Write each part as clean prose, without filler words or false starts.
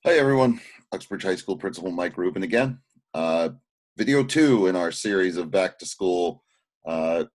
Hi everyone, Uxbridge High School Principal Mike Rubin again. Uh, Video 2 in our series of back to school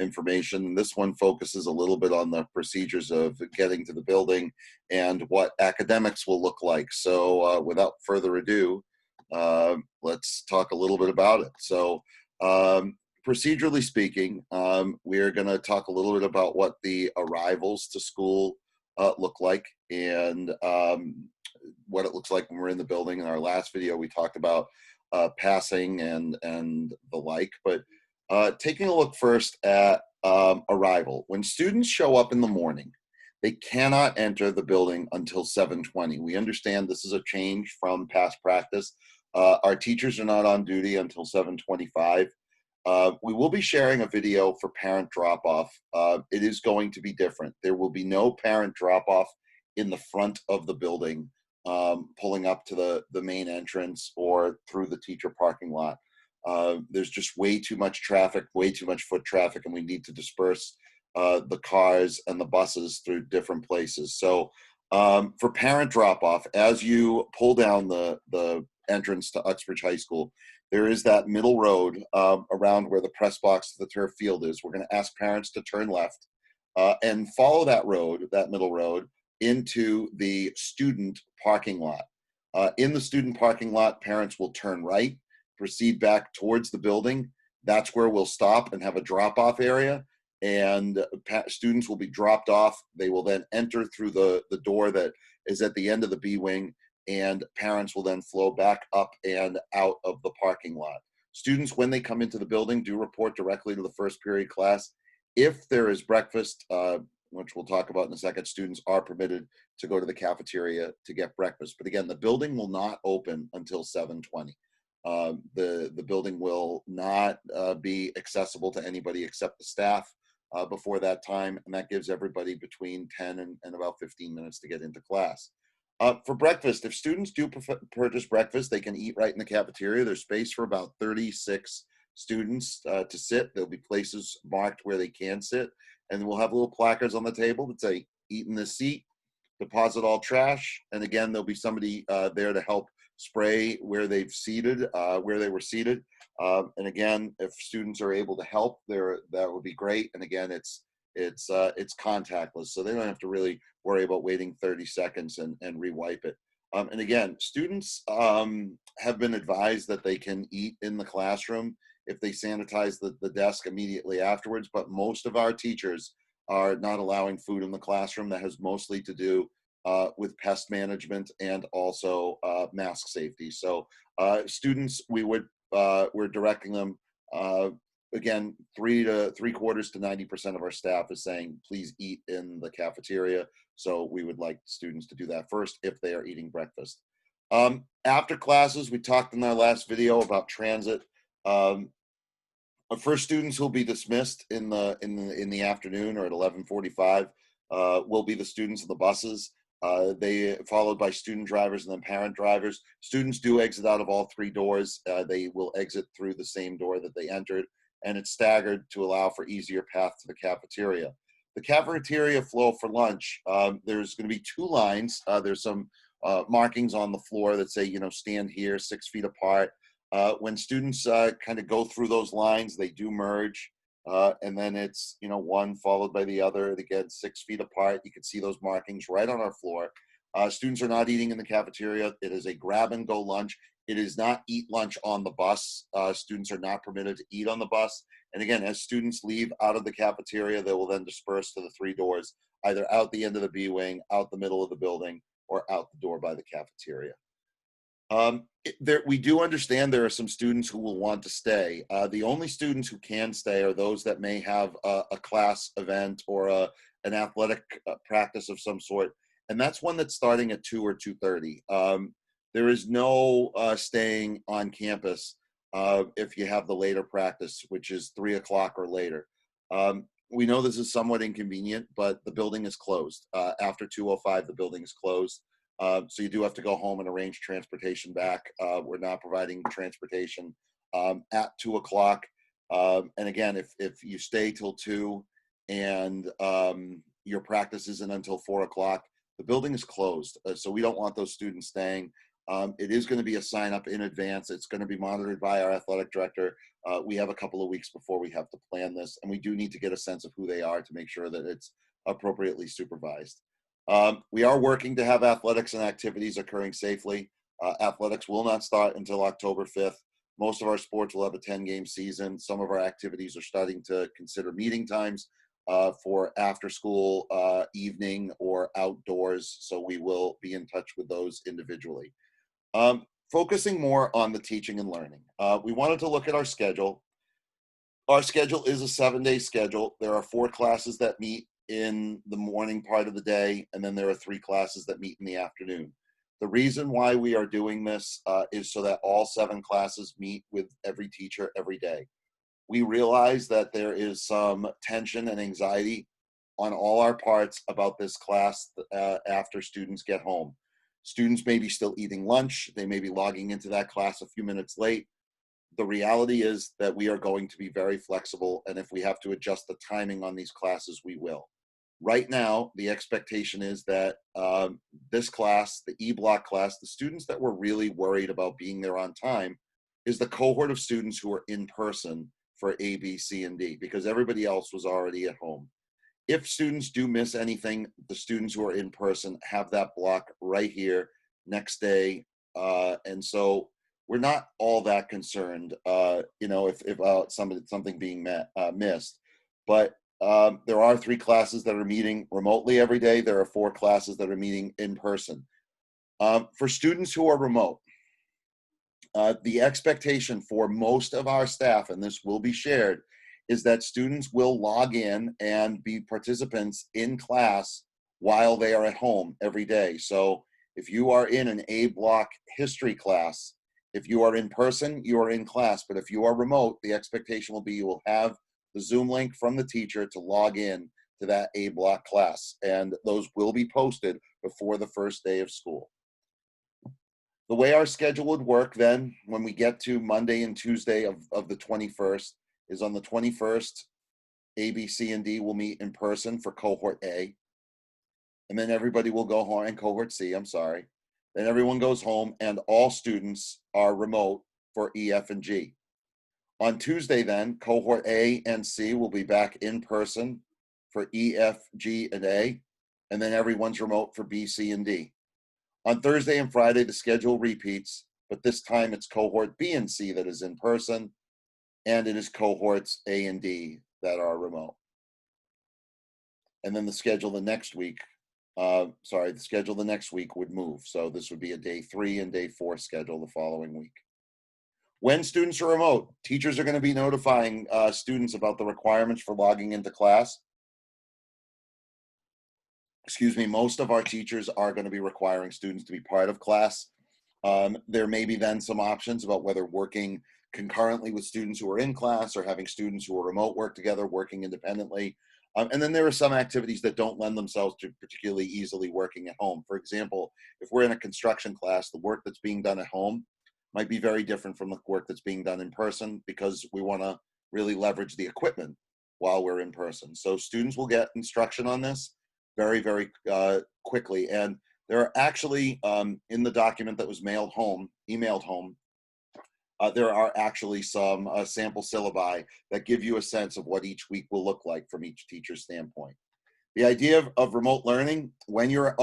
information. This one focuses a little bit on the procedures of getting to the building and what academics will look like. So without further ado, let's talk a little bit about it. So procedurally speaking, we're going to talk a little bit about what the arrivals to school look like, and what it looks like when we're in the building. In our last video, we talked about passing and the like, but taking a look first at arrival. When students show up in the morning, they cannot enter the building until 7:20. We understand this is a change from past practice. Our teachers are not on duty until 7:25. We will be sharing a video for parent drop-off. It is going to be different. There will be no parent drop-off in the front of the building, pulling up to the main entrance or through the teacher parking lot. There's just way too much traffic, way too much foot traffic, and we need to disperse the cars and the buses through different places. So for parent drop-off, as you pull down the entrance to Uxbridge High School, there is that middle road around where the press box to the turf field is. We're going to ask parents to turn left and follow that road, that middle road, into the student parking lot. In the student parking lot, parents will turn right, proceed back towards the building. That's where we'll stop and have a drop-off area, and students will be dropped off. They will then enter through the door that is at the end of the B wing, and parents will then flow back up and out of the parking lot. Students, when they come into the building, do report directly to the first period class. If there is breakfast, which we'll talk about in a second, students are permitted to go to the cafeteria to get breakfast. But again, the building will not open until 7:20. The building will not be accessible to anybody except the staff before that time, and that gives everybody between 10 and about 15 minutes to get into class. For breakfast, if students do purchase breakfast, they can eat right in the cafeteria. There's space for about 36 students to sit. There'll be places marked where they can sit, and we'll have little placards on the table that say, "Eat in this seat, deposit all trash," and again, there'll be somebody there to help spray where they were seated. And again, if students are able to help there, that would be great. And again, it's contactless, so they don't have to really worry about waiting 30 seconds and rewipe it. And again, students have been advised that they can eat in the classroom if they sanitize the desk immediately afterwards, but most of our teachers are not allowing food in the classroom. That has mostly to do with pest management and also mask safety. So students, we're directing them, again, 3/4 to 90% of our staff is saying, please eat in the cafeteria. So we would like students to do that first if they are eating breakfast. After classes, we talked in our last video about transit. First, students who'll be dismissed in the afternoon or at 11:45 will be the students in the buses. They followed by student drivers and then parent drivers. Students do exit out of all three doors. They will exit through the same door that they entered, and it's staggered to allow for easier path to the cafeteria. The cafeteria flow for lunch. There's going to be two lines. There's some markings on the floor that say, stand here 6 feet apart. When students kind of go through those lines, they do merge, and then it's one followed by the other. Again, 6 feet apart. You can see those markings right on our floor. Students are not eating in the cafeteria. It is a grab and go lunch. It is not eat lunch on the bus. Students are not permitted to eat on the bus. And again, as students leave out of the cafeteria, they will then disperse to the three doors, either out the end of the B wing, out the middle of the building, or out the door by the cafeteria. We do understand there are some students who will want to stay. The only students who can stay are those that may have a class event or an athletic practice of some sort, and that's one that's starting at 2 or 2:30. There is no staying on campus if you have the later practice, which is 3 o'clock or later. We know this is somewhat inconvenient, but the building is closed. After 2:05, the building is closed. So you do have to go home and arrange transportation back. We're not providing transportation at 2 o'clock. And again, if you stay till 2 and your practice isn't until 4 o'clock, the building is closed. So we don't want those students staying. It is going to be a sign up in advance. It's going to be monitored by our athletic director. We have a couple of weeks before we have to plan this, and we do need to get a sense of who they are to make sure that it's appropriately supervised. We are working to have athletics and activities occurring safely. Athletics will not start until October 5th. Most of our sports will have a 10-game season. Some of our activities are starting to consider meeting times for after school, evening, or outdoors. So we will be in touch with those individually. Focusing more on the teaching and learning. We wanted to look at our schedule. Our schedule is a 7-day schedule. There are 4 classes that meet in the morning part of the day, and then there are 3 classes that meet in the afternoon. The reason why we are doing this is so that all 7 classes meet with every teacher every day. We realize that there is some tension and anxiety on all our parts about this class after students get home. Students may be still eating lunch. They may be logging into that class a few minutes late. The reality is that we are going to be very flexible, and if we have to adjust the timing on these classes, we will. Right now, the expectation is that this class, the E-Block class, the students that were really worried about being there on time is the cohort of students who are in person for A, B, C, and D, because everybody else was already at home. If students do miss anything, the students who are in person have that block right here next day. And so we're not all that concerned, if something being missed. But there are 3 classes that are meeting remotely every day. There are 4 classes that are meeting in person. For students who are remote, the expectation for most of our staff, and this will be shared, is that students will log in and be participants in class while they are at home every day. So if you are in an A-Block history class, if you are in person, you are in class. But if you are remote, the expectation will be you will have the Zoom link from the teacher to log in to that A-Block class. And those will be posted before the first day of school. The way our schedule would work then, when we get to Monday and Tuesday of the 21st, is on the 21st, A, B, C, and D will meet in person for cohort A. And then everybody will go home, and cohort C, I'm sorry. Then everyone goes home, and all students are remote for E, F, and G. On Tuesday then, cohort A and C will be back in person for E, F, G, and A. And then everyone's remote for B, C, and D. On Thursday and Friday, the schedule repeats, but this time it's cohort B and C that is in person, and it is cohorts A and D that are remote. And then the schedule the next week would move. So this would be a day 3 and day 4 schedule the following week. When students are remote, teachers are going to be notifying students about the requirements for logging into class. Most of our teachers are going to be requiring students to be part of class. There may be then some options about whether working concurrently with students who are in class or having students who are remote work together, working independently. And then there are some activities that don't lend themselves to particularly easily working at home. For example, if we're in a construction class, the work that's being done at home might be very different from the work that's being done in person because we want to really leverage the equipment while we're in person. So students will get instruction on this very, very quickly. And there are actually, in the document that was emailed home, there are actually some sample syllabi that give you a sense of what each week will look like from each teacher's standpoint. The idea of remote learning, when you're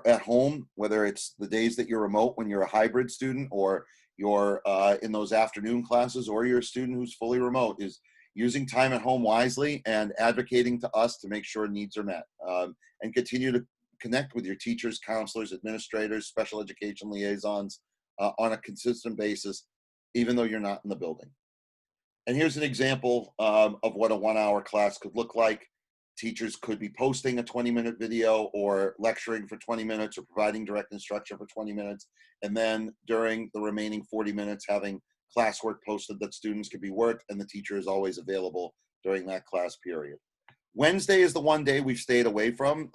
at home, whether it's the days that you're remote, when you're a hybrid student, or you're in those afternoon classes, or you're a student who's fully remote, is using time at home wisely and advocating to us to make sure needs are met, and continue to connect with your teachers, counselors, administrators, special education liaisons on a consistent basis, even though you're not in the building. And here's an example of what a 1-hour class could look like. Teachers could be posting a 20-minute video or lecturing for 20 minutes or providing direct instruction for 20 minutes. And then during the remaining 40 minutes, having classwork posted that students can be worked, and the teacher is always available during that class period. Wednesday is the one day we've stayed away from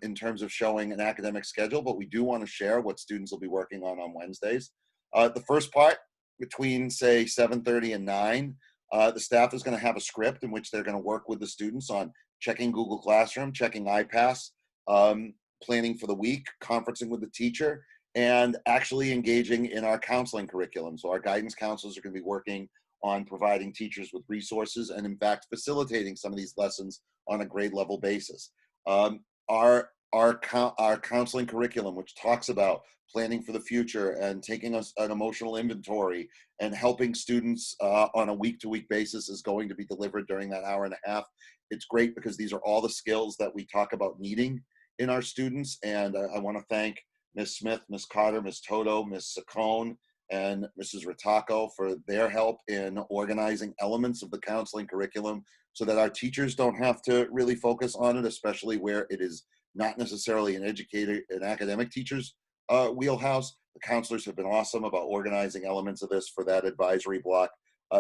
in terms of showing an academic schedule, but we do want to share what students will be working on Wednesdays. The first part, between say 7:30 and 9, the staff is going to have a script in which they're going to work with the students on checking Google Classroom, checking iPass, planning for the week, conferencing with the teacher, and actually engaging in our counseling curriculum. So our guidance counselors are going to be working on providing teachers with resources and in fact facilitating some of these lessons on a grade level basis. Our counseling curriculum, which talks about planning for the future and taking an emotional inventory and helping students on a week-to-week basis, is going to be delivered during that hour and a half. It's great because these are all the skills that we talk about needing in our students. And I want to thank Ms. Smith, Ms. Carter, Ms. Toto, Ms. Saccone, and Mrs. Ritacco for their help in organizing elements of the counseling curriculum so that our teachers don't have to really focus on it, especially where it is not necessarily an academic teacher's wheelhouse. The counselors have been awesome about organizing elements of this for that advisory block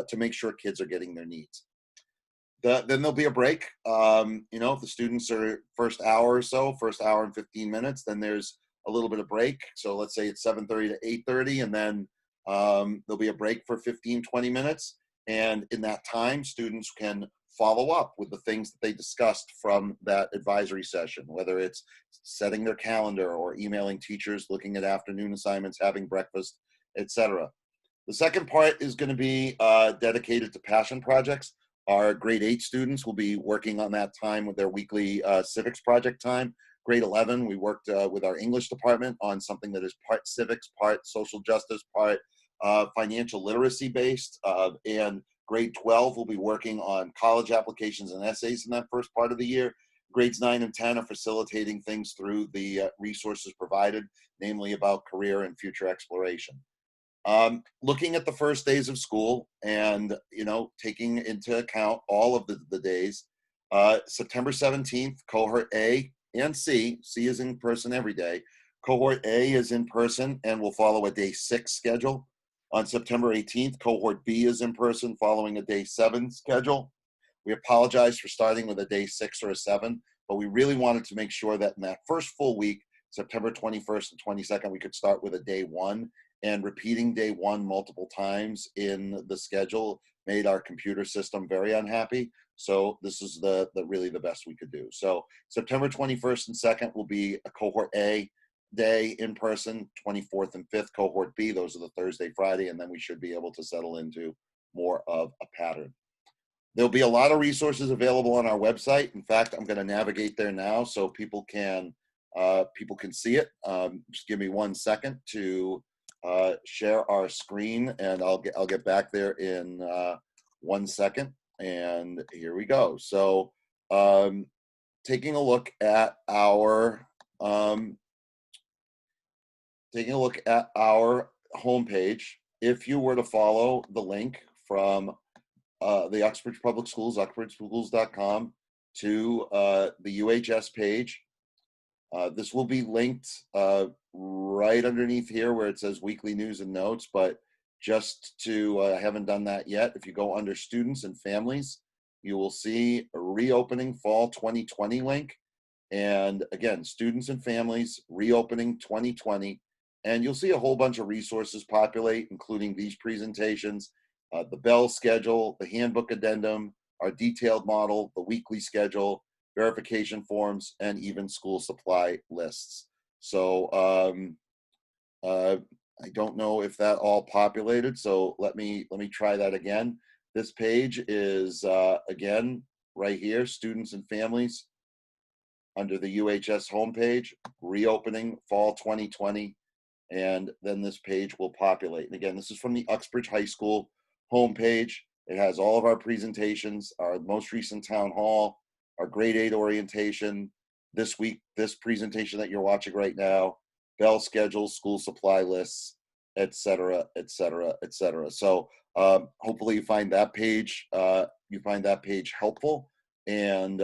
to make sure kids are getting their needs. Then there'll be a break. If the students are first hour or so, first hour and 15 minutes, then there's a little bit of break. So let's say it's 7:30 to 8:30, and then there'll be a break for 15, 20 minutes. And in that time, students can follow up with the things that they discussed from that advisory session, whether it's setting their calendar or emailing teachers, looking at afternoon assignments, having breakfast, etc. The second part is going to be dedicated to passion projects. Our grade 8 students will be working on that time with their weekly civics project time. Grade 11, we worked with our English department on something that is part civics, part social justice, part financial literacy based. And grade 12 will be working on college applications and essays in that first part of the year. Grades 9 and 10 are facilitating things through the resources provided, namely about career and future exploration. Looking at the first days of school and, taking into account all of the days, September 17th, cohort A and C is in person every day. Cohort A is in person and will follow a day 6 schedule. On September 18th, cohort B is in person following a day 7 schedule. We apologize for starting with a day 6 or a 7, but we really wanted to make sure that in that first full week, September 21st and 22nd, we could start with a day 1, and repeating day 1 multiple times in the schedule made our computer system very unhappy. So this is the really the best we could do. So September 21st and 2nd will be a cohort A day in person, 24th and 5th cohort B. Those are the Thursday, Friday, and then we should be able to settle into more of a pattern. There'll be a lot of resources available on our website. In fact, I'm going to navigate there now so people can see it. Just give me 1 second to share our screen, and I'll get back there in 1 second. And here we go. So, taking a look at our homepage, if you were to follow the link from the Uxbridge Public Schools, uxbridgeschools.com, to the UHS page, this will be linked right underneath here where it says weekly news and notes, but just to, I haven't done that yet. If you go under students and families, you will see a reopening fall 2020 link. And again, students and families, reopening 2020. And you'll see a whole bunch of resources populate, including these presentations, the Bell schedule, the handbook addendum, our detailed model, the weekly schedule, verification forms, and even school supply lists. So I don't know if that all populated. So let me try that again. This page is again right here, students and families, under the UHS homepage, reopening fall 2020, and then this page will populate. And again, this is from the Uxbridge High School homepage. It has all of our presentations, our most recent town hall, our grade 8 orientation, this week, this presentation that you're watching right now, bell schedules, school supply lists, et cetera, et cetera, et cetera. So hopefully you find that page helpful. And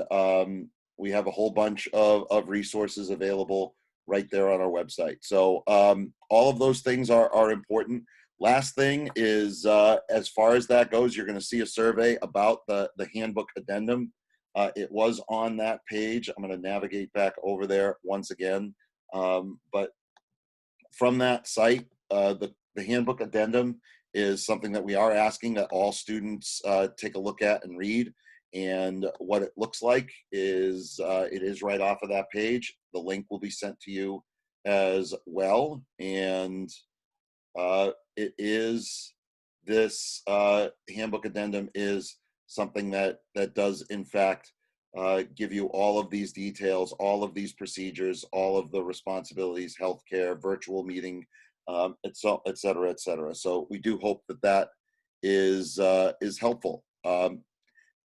we have a whole bunch of resources available right there on our website. So all of those things are important. Last thing is, as far as that goes, you're going to see a survey about the handbook addendum. It was on that page. I'm going to navigate back over there once again. But from that site, the handbook addendum is something that we are asking that all students take a look at and read. And what it looks like is it is right off of that page. The link will be sent to you as well. And it is this handbook addendum is something that does in fact give you all of these details, all of these procedures, all of the responsibilities, healthcare, virtual meeting, et cetera, et cetera. So we do hope that that is helpful.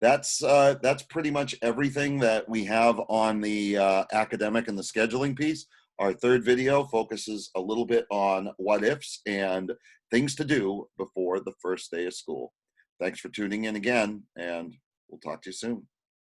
That's pretty much everything that we have on the academic and the scheduling piece. Our third video focuses a little bit on what ifs and things to do before the first day of school. Thanks for tuning in again, and we'll talk to you soon.